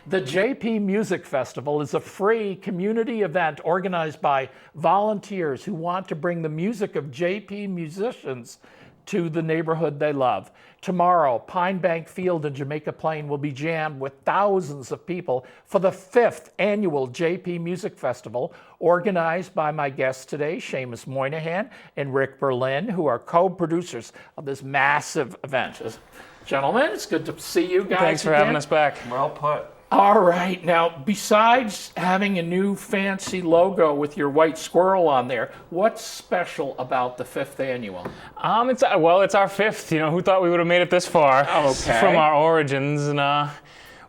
The JP Music Festival is a free community event organized by volunteers who want to bring the music of JP musicians to the neighborhood they love. Tomorrow, Pine Bank Field in Jamaica Plain will be jammed with thousands of people for the 5th annual JP Music Festival, organized by my guests today, Shamus Moynihan and Rick Berlin, who are co-producers of this massive event. Gentlemen, it's good to see you guys. Thanks for having us back. Well put. All right. Now, besides having a new fancy logo with your white squirrel on there, what's special about the 5th annual? It's our 5th. You know, who thought we would have made it this far from our origins? And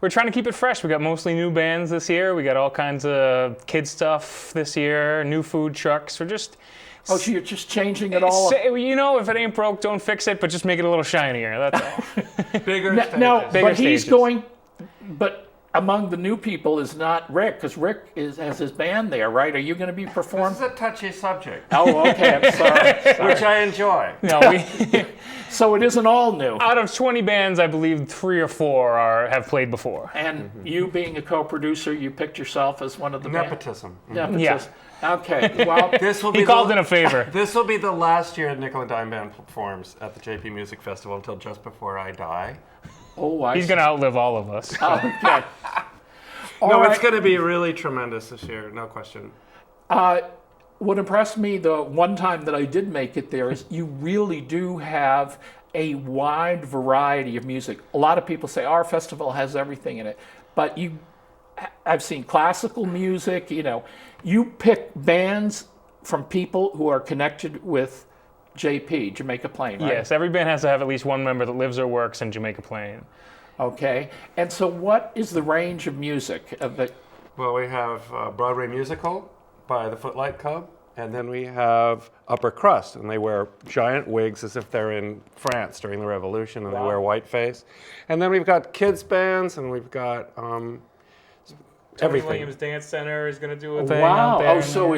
we're trying to keep it fresh. We got mostly new bands this year. We got all kinds of kid stuff this year, new food trucks. We're just... Oh, so you're just changing it all? You know, if it ain't broke, don't fix it, but just make it a little shinier. That's all. Bigger stages. No, Bigger but he's stages. going... But among the new people is not Rick, because Rick has his band there, right? Are you going to be performing? This is a touchy subject. Oh, okay, I'm sorry. Which I enjoy. No, So it isn't all new. out of 20 bands, I believe 3 or 4 have played before. And you being a co-producer, you picked yourself as one of the Nepotism. Nepotism. Yeah. Okay, well, This will be He called in a favor. This will be the last year Nickel and Dime Band performs at the JP Music Festival until just before I die. He's going to outlive all of us. Okay. All No, right. it's going to be really tremendous this year, no question. What impressed me the one time that I did make it there is you really do have a wide variety of music. A lot of people say our festival has everything in it, but I've seen classical music, you pick bands from people who are connected with JP, Jamaica Plain, right? Yes, every band has to have at least one member that lives or works in Jamaica Plain. Okay, and so what is the range of music? Well, we have Broadway Musical by the Footlight Club, and then we have Upper Crust, and they wear giant wigs as if they're in France during the Revolution, and they wear whiteface. And then we've got kids bands, and we've got everything. Williams Dance Center is going to do a thing Wow, out there. so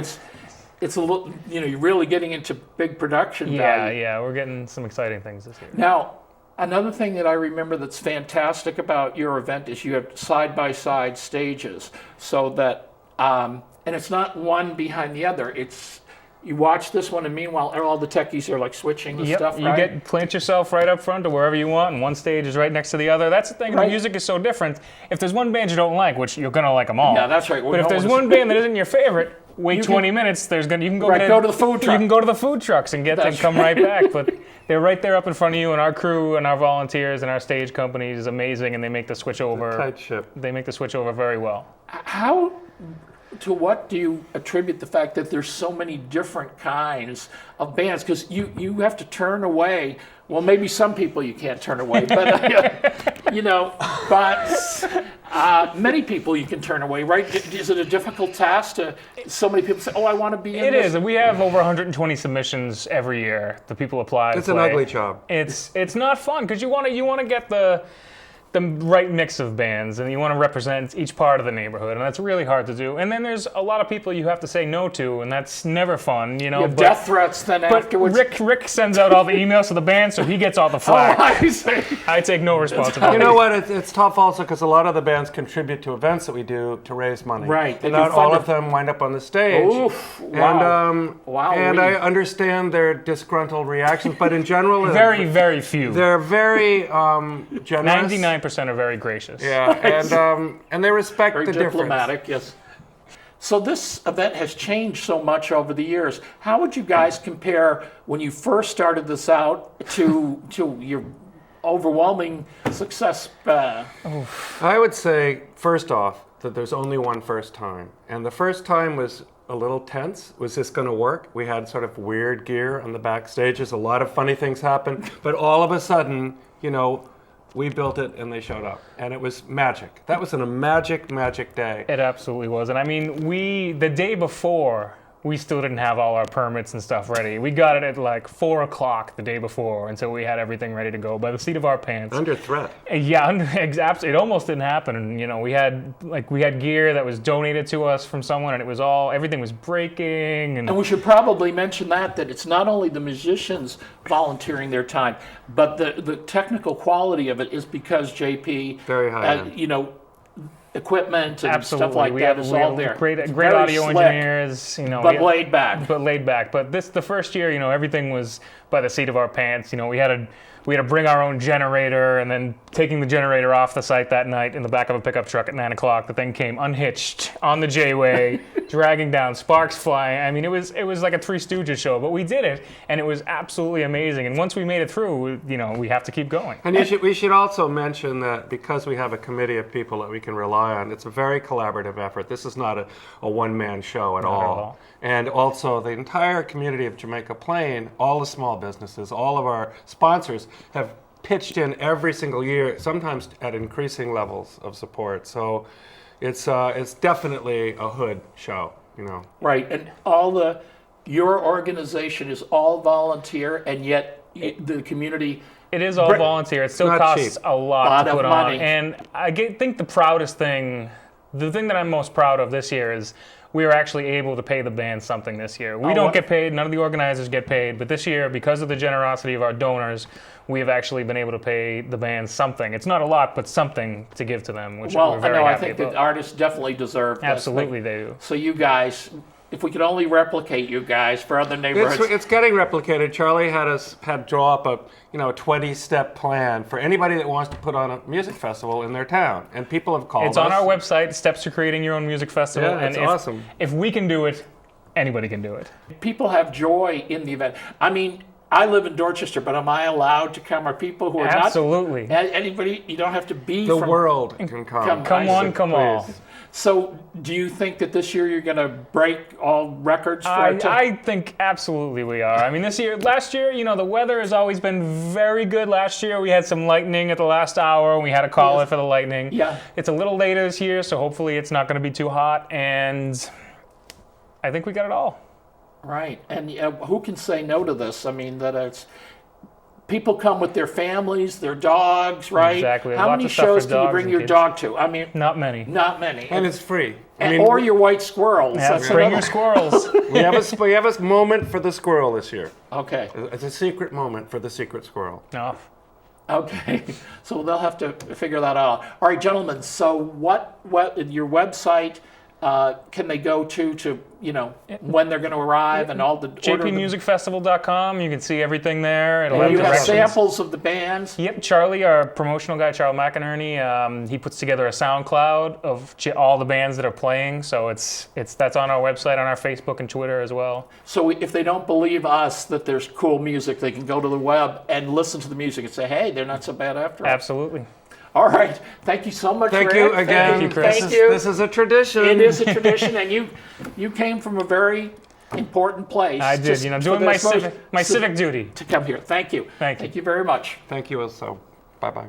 it's a little, you're really getting into big production value. Yeah, we're getting some exciting things this year. Now, another thing that I remember that's fantastic about your event is you have side-by-side stages, so that, and it's not one behind the other. It's you watch this one, and meanwhile, all the techies are like switching the stuff, right? You plant yourself right up front to wherever you want, and one stage is right next to the other. That's the thing. Right. The music is so different. If there's one band you don't like, which you're gonna like them all. Yeah, that's right. But if there's one band that isn't your favorite, wait 20 minutes. You can go go to the food truck. You can go to the food trucks and come right back. But they're right there up in front of you, and our crew and our volunteers and our stage company is amazing, and they make the switch over. Tight ship. They make the switch over very well. To what do you attribute the fact that there's so many different kinds of bands? Because you have to turn away. Well, maybe some people you can't turn away, but many people you can turn away, right? Is it a difficult task to? So many people say, "Oh, I want to be in this." It is. We have over 120 submissions every year. The people apply. It's an ugly job. It's not fun because you want to get the right mix of bands, and you want to represent each part of the neighborhood, and that's really hard to do. And then there's a lot of people you have to say no to, and that's never fun, You have death threats then afterwards. Rick sends out all the emails to the band, so he gets all the flack. I see. I take no responsibility. You know what? It's tough also because a lot of the bands contribute to events that we do to raise money. Right. And not all of them wind up on the stage. Oof, wow. And I understand their disgruntled reactions, but in general, very, very few. they're very generous. 99% are very gracious. Yeah, and they respect Very the diplomatic, yes. So this event has changed so much over the years. How would you guys compare when you first started this out to your overwhelming success? I would say, first off, that there's only one first time. And the first time was a little tense. Was this going to work? We had sort of weird gear on the backstages. A lot of funny things happened. But all of a sudden, we built it and they showed up. And it was magic. That was a magic day. It absolutely was. And I mean, the day before, we still didn't have all our permits and stuff ready. We got it at like 4 o'clock the day before, and so we had everything ready to go by the seat of our pants. Under threat. Yeah, exactly. It almost didn't happen. And we had gear that was donated to us from someone, and everything was breaking. And we should probably mention that it's not only the musicians volunteering their time, but the technical quality of it is because JP, very high end. equipment and Absolutely. stuff like that is all there. Great Very audio slick, engineers, but laid back. But laid back. But the first year, everything was by the seat of our pants. We had to bring our own generator, and then taking the generator off the site that night in the back of a pickup truck at 9 o'clock. The thing came unhitched on the J-way, dragging down, sparks flying. I mean, it was like a Three Stooges show, but we did it, and it was absolutely amazing. And once we made it through, we have to keep going. And we should also mention that because we have a committee of people that we can rely on, it's a very collaborative effort. This is not a one-man show at all. And also the entire community of Jamaica Plain, all the small businesses, all of our sponsors have pitched in every single year, sometimes at increasing levels of support. So it's definitely a hood show, Right, and your organization is all volunteer, and yet the community. It is all volunteer. It still costs cheap. a lot to put on. Money. And I think the thing that I'm most proud of this year is we were actually able to pay the band something this year. We don't get paid, none of the organizers get paid, but this year, because of the generosity of our donors, we have actually been able to pay the band something. It's not a lot, but something to give to them, which we're very happy I think about. that artists definitely deserve this. Absolutely, they do. So you guys, if we could only replicate you guys for other neighborhoods. It's getting replicated. Charlie had draw up a 20-step plan for anybody that wants to put on a music festival in their town, and people have called us. It's on our website, Steps to Creating Your Own Music Festival. Yeah, it's awesome. If we can do it, anybody can do it. People have joy in the event. I mean, I live in Dorchester, but am I allowed to come? Are people who are Absolutely. not? Anybody, you don't have to be The from... world can come. Come on, come all. So do you think that this year you're going to break all records? I think absolutely we are. I mean, last year, the weather has always been very good. Last year we had some lightning at the last hour, and we had to call it for the lightning. Yeah. It's a little later this year, so hopefully it's not going to be too hot, and I think we got it all. Right, and who can say no to this? I mean, that it's people come with their families, their dogs, right? Exactly. How many shows can you bring your dog to? I mean, not many. Not many. And it's free. Or your white squirrels. Yeah, bring your squirrels. we have a moment for the squirrel this year. Okay. It's a secret moment for the secret squirrel. No. Okay, so they'll have to figure that out. All right, gentlemen. So what your website? Can they go to when they're going to arrive and all the jpmusicfestival.com. You can see everything there. It'll have you have directions. samples of the bands. Yep, Charlie, our promotional guy, Charles McInerney, he puts together a SoundCloud of all the bands that are playing. So that's on our website, on our Facebook and Twitter as well. So if they don't believe us that there's cool music, they can go to the web and listen to the music and say, hey, they're not so bad after all. Absolutely. All right. Thank you so much, Thank Rick. you again. Thank you, Chris. Thank you. This is a tradition. It is a tradition, and you came from a very important place. I did, doing my civic duty. To come here. Thank you. Thank you. Thank you very much. Thank you also. Bye-bye.